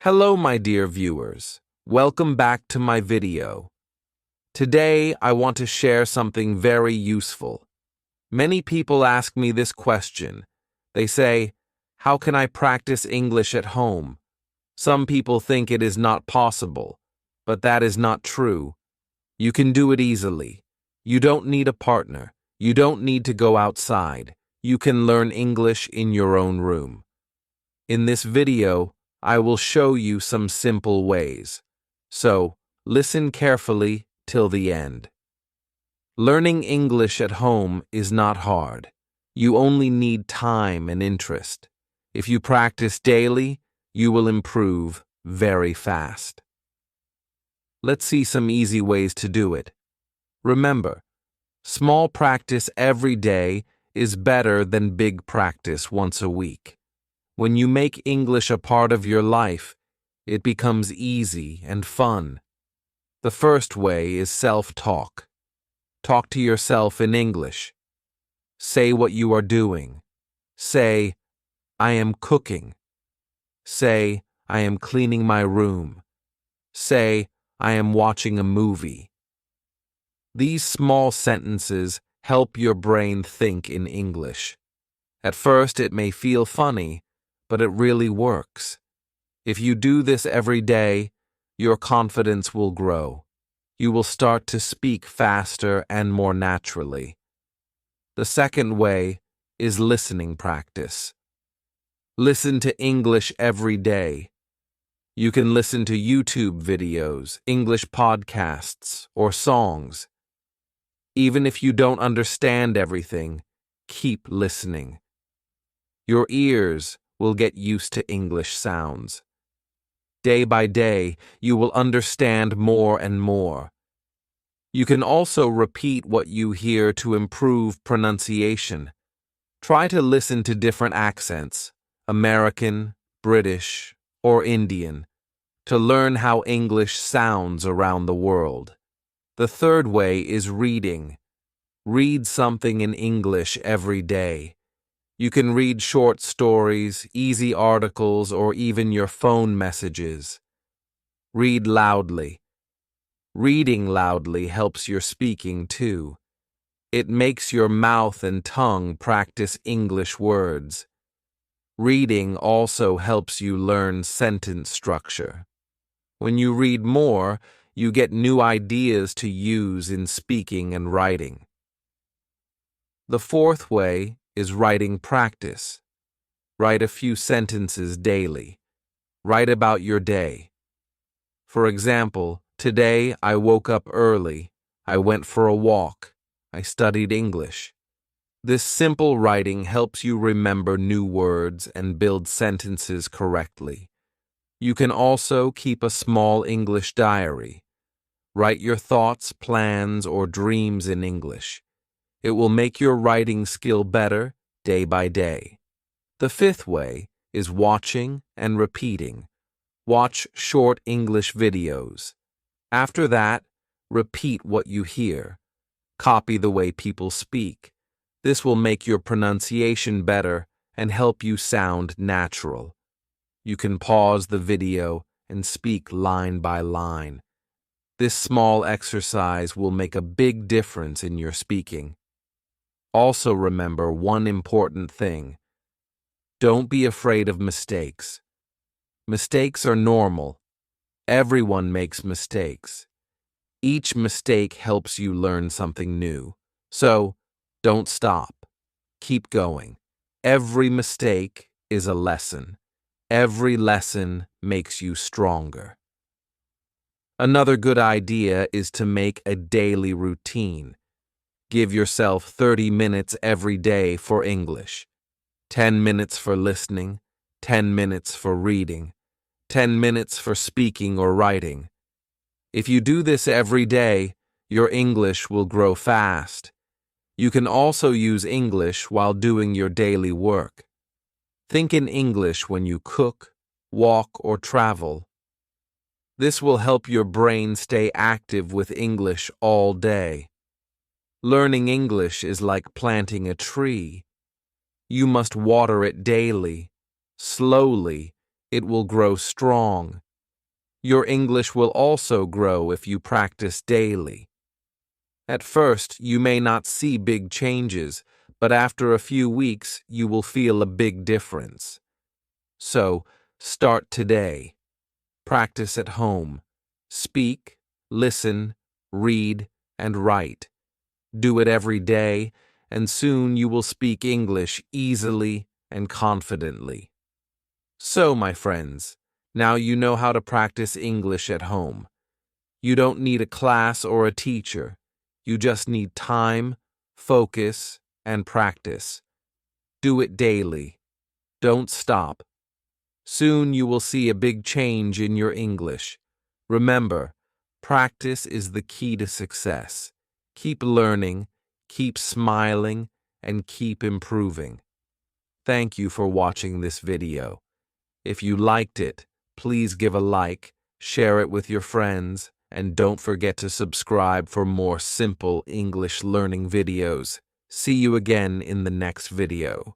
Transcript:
Hello, my dear viewers. Welcome back to my video. Today, I want to share something very useful. Many people ask me this question. They say, how can I practice English at home? Some people think it is not possible, but that is not true. You can do it easily. You don't need a partner. You don't need to go outside. You can learn English in your own room. In this video, I will show you some simple ways. So, listen carefully till the end. Learning English at home is not hard. You only need time and interest. If you practice daily, you will improve very fast. Let's see some easy ways to do it. Remember, small practice every day is better than big practice once a week. When you make English a part of your life, it becomes easy and fun. The first way is self-talk. Talk to yourself in English. Say what you are doing. Say, I am cooking. Say, I am cleaning my room. Say, I am watching a movie. These small sentences help your brain think in English. At first, it may feel funny, but it really works. If you do this every day, your confidence will grow. You will start to speak faster and more naturally. The second way is listening practice. Listen to English every day. You can listen to YouTube videos, English podcasts, or songs. Even if you don't understand everything, keep listening. Your ears will get used to English sounds. Day by day, you will understand more and more. You can also repeat what you hear to improve pronunciation. Try to listen to different accents, American, British, or Indian, to learn how English sounds around the world. The third way is reading. Read something in English every day. You can read short stories, easy articles, or even your phone messages. Read loudly. Reading loudly helps your speaking too. It makes your mouth and tongue practice English words. Reading also helps you learn sentence structure. When you read more, you get new ideas to use in speaking and writing. The fourth way is writing practice. Write a few sentences daily. Write about your day. For example, today I woke up early. I went for a walk. I studied English. This simple writing helps you remember new words and build sentences correctly. You can also keep a small English diary. Write your thoughts, plans, or dreams in English. It will make your writing skill better day by day. The fifth way is watching and repeating. Watch short English videos. After that, repeat what you hear. Copy the way people speak. This will make your pronunciation better and help you sound natural. You can pause the video and speak line by line. This small exercise will make a big difference in your speaking. Also remember one important thing. Don't be afraid of mistakes. Mistakes are normal. Everyone makes mistakes. Each mistake helps you learn something new. So, don't stop. Keep going. Every mistake is a lesson. Every lesson makes you stronger. Another good idea is to make a daily routine. Give yourself 30 minutes every day for English. 10 minutes for listening, 10 minutes for reading, 10 minutes for speaking or writing. If you do this every day, your English will grow fast. You can also use English while doing your daily work. Think in English when you cook, walk, or travel. This will help your brain stay active with English all day. Learning English is like planting a tree. You must water it daily, slowly, It will grow strong. Your English will also grow if you practice daily. At first, you may not see big changes, but after a few weeks, you will feel a big difference. So, start today. Practice at home. Speak, listen, read, and write. Do it every day, and soon you will speak English easily and confidently. So, my friends, now you know how to practice English at home. You don't need a class or a teacher. You just need time, focus, and practice. Do it daily. Don't stop. Soon you will see a big change in your English. Remember, practice is the key to success. Keep learning, keep smiling, and keep improving. Thank you for watching this video. If you liked it, please give a like, share it with your friends, and don't forget to subscribe for more simple English learning videos. See you again in the next video.